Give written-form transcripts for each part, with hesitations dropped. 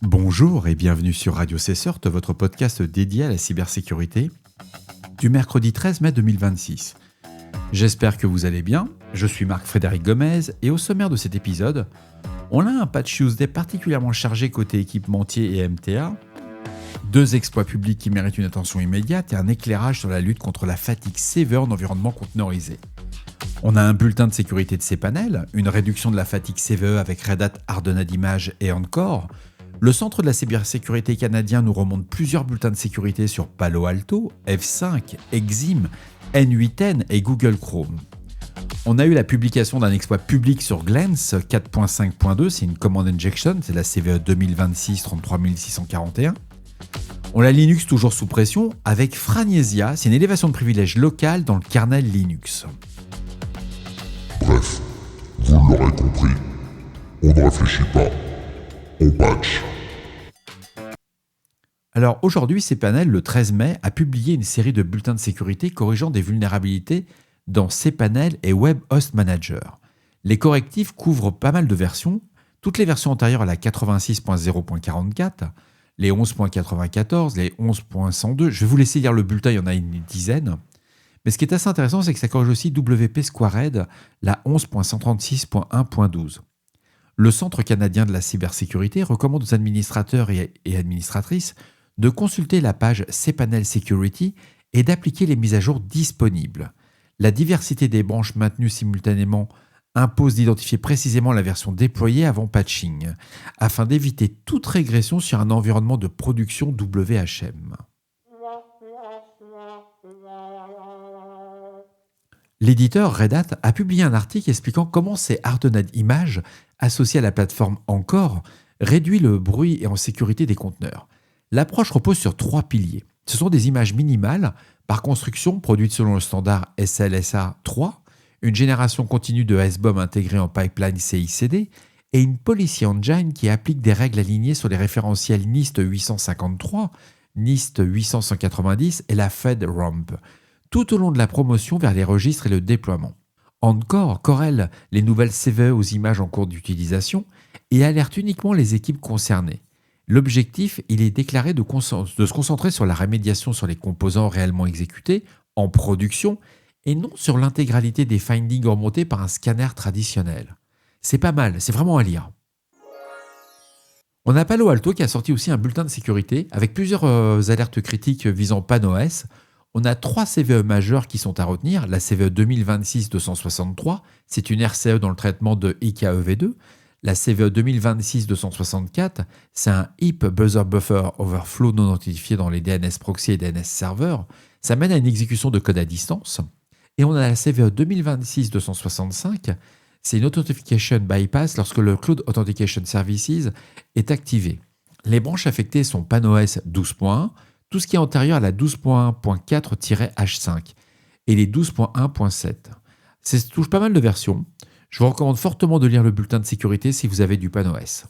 Bonjour et bienvenue sur Radio Cessort, votre podcast dédié à la cybersécurité du mercredi 13 mai 2026. J'espère que vous allez bien, je suis Marc-Frédéric Gomez et au sommaire de cet épisode, on a un Patch Tuesday particulièrement chargé côté équipementier et MTA, 2 exploits publics qui méritent une attention immédiate et un éclairage sur la lutte contre la fatigue sévère en environnement conteneurisé. On a un bulletin de sécurité de cPanel, une réduction de la fatigue CVE avec Red Hat, Hardened Image et Encore. Le Centre de la cybersécurité canadien nous remonte plusieurs bulletins de sécurité sur Palo Alto, F5, Exim, N8N et Google Chrome. On a eu la publication d'un exploit public sur Glance 4.5.2, c'est une command injection, c'est la CVE 2026 33641. On a Linux toujours sous pression avec Fragnesia, c'est une élévation de privilèges locale dans le kernel Linux. Bref, vous l'aurez compris, on ne réfléchit pas, on patch. Alors aujourd'hui, cPanel, le 13 mai, a publié une série de bulletins de sécurité corrigeant des vulnérabilités dans cPanel et Web Host Manager. Les correctifs couvrent pas mal de versions, toutes les versions antérieures à la 86.0.44, les 11.94, les 11.102. Je vais vous laisser lire le bulletin, il y en a une dizaine. Mais ce qui est assez intéressant, c'est que ça corrige aussi WP Squared, la 11.136.1.12. Le Centre canadien de la cybersécurité recommande aux administrateurs et administratrices de consulter la page cPanel Security et d'appliquer les mises à jour disponibles. La diversité des branches maintenues simultanément impose d'identifier précisément la version déployée avant patching, afin d'éviter toute régression sur un environnement de production WHM. L'éditeur Red Hat a publié un article expliquant comment ces Hardened Images, associées à la plateforme Encore, réduit le bruit et en sécurité des conteneurs. L'approche repose sur 3 piliers. Ce sont des images minimales, par construction produites selon le standard SLSA 3, une génération continue de SBOM intégrée en pipeline CI/CD et une policy engine qui applique des règles alignées sur les référentiels NIST 853, NIST 890 et la FedRAMP, tout au long de la promotion vers les registres et le déploiement. Encore corrèle les nouvelles CVE aux images en cours d'utilisation et alerte uniquement les équipes concernées. L'objectif, il est déclaré de se concentrer sur la rémédiation sur les composants réellement exécutés, en production, et non sur l'intégralité des findings remontés par un scanner traditionnel. C'est pas mal, c'est vraiment à lire. On a Palo Alto qui a sorti aussi un bulletin de sécurité avec plusieurs alertes critiques visant PanOS. On a 3 CVE majeures qui sont à retenir. La CVE 2026-263, c'est une RCE dans le traitement de IKEV2. La CVE 2026-264, c'est un Heap Buzzer Buffer Overflow non notifié dans les DNS proxy et DNS server. Ça mène à une exécution de code à distance. Et on a la CVE 2026-265, c'est une Authentication Bypass lorsque le Cloud Authentication Services est activé. Les branches affectées sont PanOS 12.1, tout ce qui est antérieur à la 12.1.4-H5 et les 12.1.7. Ça touche pas mal de versions. Je vous recommande fortement de lire le bulletin de sécurité si vous avez du PanOS.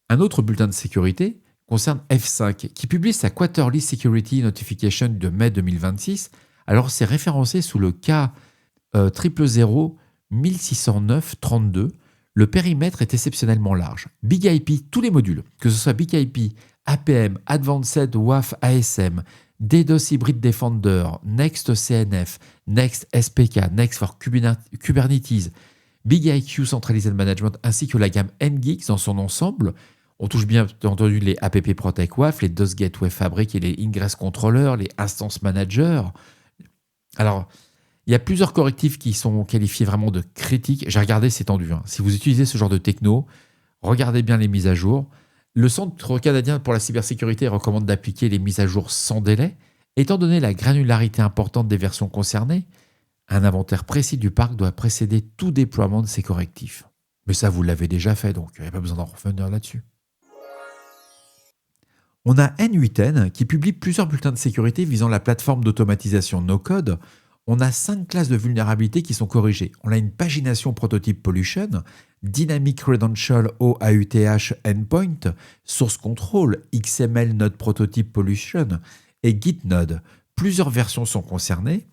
Un autre bulletin de sécurité concerne F5 qui publie sa Quarterly Security Notification de mai 2026. Alors c'est référencé sous le K 0001609-32. Le périmètre est exceptionnellement large. Big IP, tous les modules, que ce soit Big IP, APM, Advanced WAF ASM, DDoS Hybrid Defender, Next CNF, Next SPK, Next for Kubernetes, Big IQ Centralized Management ainsi que la gamme NGIX dans son ensemble. On touche bien entendu les APP Protect WAF, les DOS Gateway Fabric et les Ingress Controller, les Instance Manager. Alors, il y a plusieurs correctifs qui sont qualifiés vraiment de critiques. J'ai regardé, c'est tendu. Si vous utilisez ce genre de techno, regardez bien les mises à jour. Le Centre canadien pour la cybersécurité recommande d'appliquer les mises à jour sans délai. Étant donné la granularité importante des versions concernées, un inventaire précis du parc doit précéder tout déploiement de ces correctifs. Mais ça, vous l'avez déjà fait, donc il n'y a pas besoin d'en revenir là-dessus. On a N8N qui publie plusieurs bulletins de sécurité visant la plateforme d'automatisation no-code. On a 5 classes de vulnérabilités qui sont corrigées. On a une pagination prototype pollution, Dynamic Credential OAuth Endpoint, Source Control, XML Node Prototype Pollution et Git Node. Plusieurs versions sont concernées.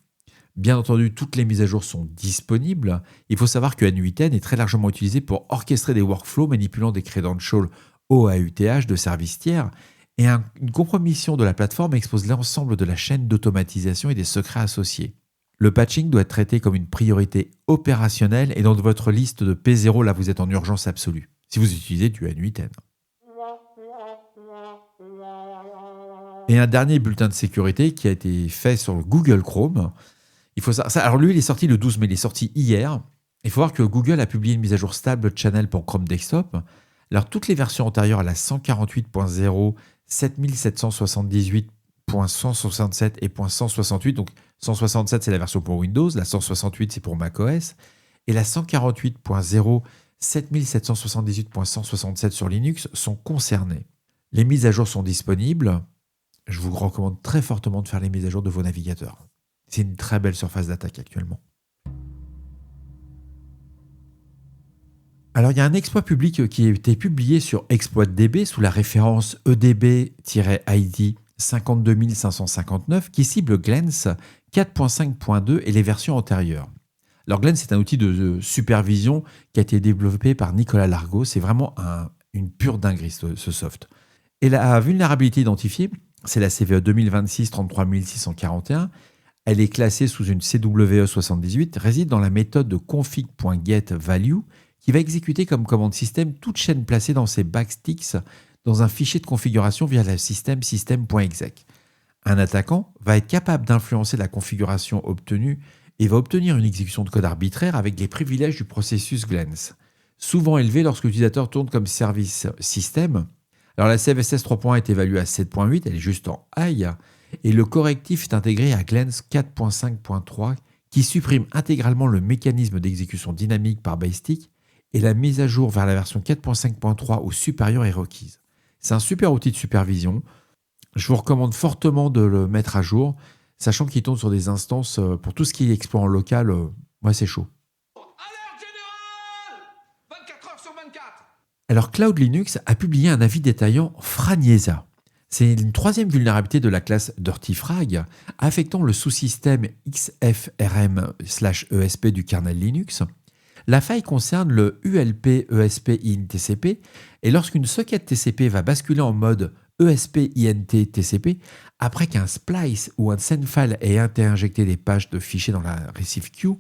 Bien entendu, toutes les mises à jour sont disponibles. Il faut savoir que N8N est très largement utilisé pour orchestrer des workflows manipulant des credentials OAuth de services tiers, et une compromission de la plateforme expose l'ensemble de la chaîne d'automatisation et des secrets associés. Le patching doit être traité comme une priorité opérationnelle et dans votre liste de P0, là vous êtes en urgence absolue, si vous utilisez du N8N. Et un dernier bulletin de sécurité qui a été fait sur le Google Chrome. Alors lui, il est sorti le 12 mai, il est sorti hier. Il faut voir que Google a publié une mise à jour stable channel pour Chrome Desktop. Alors toutes les versions antérieures à la 148.0, 7778.167 et .168, donc 167 c'est la version pour Windows, la 168 c'est pour macOS, et la 148.0, 7778.167 sur Linux sont concernées. Les mises à jour sont disponibles. Je vous recommande très fortement de faire les mises à jour de vos navigateurs. C'est une très belle surface d'attaque actuellement. Alors, il y a un exploit public qui a été publié sur ExploitDB sous la référence EDB-ID 52559 qui cible Glance 4.5.2 et les versions antérieures. Alors, Glance, c'est un outil de supervision qui a été développé par Nicolas Largo. C'est vraiment une pure dinguerie, ce soft. Et la vulnérabilité identifiée, c'est la CVE 2026-33641. Elle est classée sous une CWE 78, réside dans la méthode de config.getValue qui va exécuter comme commande système toute chaîne placée dans ses backsticks dans un fichier de configuration via le system.exec. Un attaquant va être capable d'influencer la configuration obtenue et va obtenir une exécution de code arbitraire avec les privilèges du processus Glance, souvent élevés lorsque l'utilisateur tourne comme service système. Alors la CVSS 3.1 est évaluée à 7.8, elle est juste en high, et le correctif est intégré à Glance 4.5.3 qui supprime intégralement le mécanisme d'exécution dynamique par BaseStick et la mise à jour vers la version 4.5.3 ou supérieure est requise. C'est un super outil de supervision. Je vous recommande fortement de le mettre à jour, sachant qu'il tourne sur des instances pour tout ce qui est exploit en local. Moi, c'est chaud. Alerte générale 24 heures sur 24. Alors, Cloud Linux a publié un avis détaillant Franieza. C'est une troisième vulnérabilité de la classe DirtyFrag, affectant le sous-système XFRM/ESP du kernel Linux. La faille concerne le ULP ESP INT TCP et lorsqu'une socket TCP va basculer en mode ESP INT TCP, après qu'un splice ou un sendfile ait injecté des pages de fichiers dans la receive queue,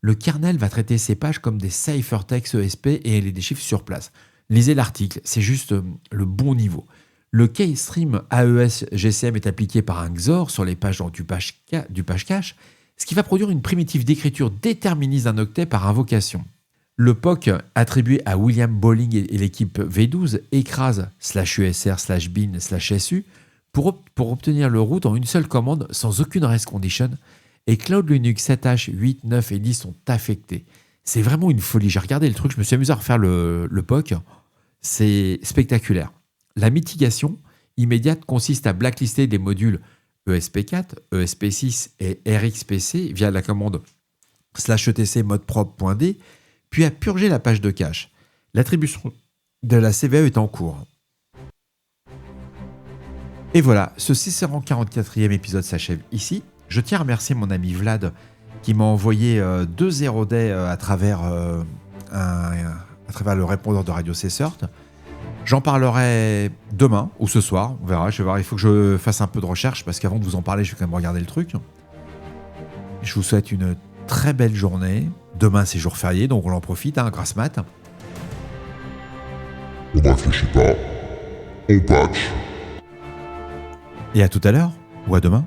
le kernel va traiter ces pages comme des ciphertext ESP et les déchiffre sur place. Lisez l'article, c'est juste le bon niveau. Le keystream AES GCM est appliqué par un XOR sur les pages du page cache, ce qui va produire une primitive d'écriture déterministe d'un octet par invocation. Le POC attribué à William Bolling et l'équipe V12 écrase /usr/bin/su pour obtenir le root en une seule commande sans aucune rest condition, et Cloud Linux 7H, 8, 9 et 10 sont affectés. C'est vraiment une folie. J'ai regardé le truc, je me suis amusé à refaire le POC. C'est spectaculaire. La mitigation immédiate consiste à blacklister des modules ESP4, ESP6 et RxPC via la commande /etc modeprop.d, puis à purger la page de cache. L'attribution de la CVE est en cours. Et voilà, ce 644e épisode s'achève ici. Je tiens à remercier mon ami Vlad qui m'a envoyé 2 0 day à travers le répondeur de Radio CSurt. J'en parlerai demain ou ce soir, on verra. Je vais voir, il faut que je fasse un peu de recherche parce qu'avant de vous en parler, je vais quand même regarder le truc. Je vous souhaite une très belle journée. Demain, c'est jour férié, donc on en profite, grâce mat. On ne réfléchit pas, on patch. Et à tout à l'heure, ou à demain.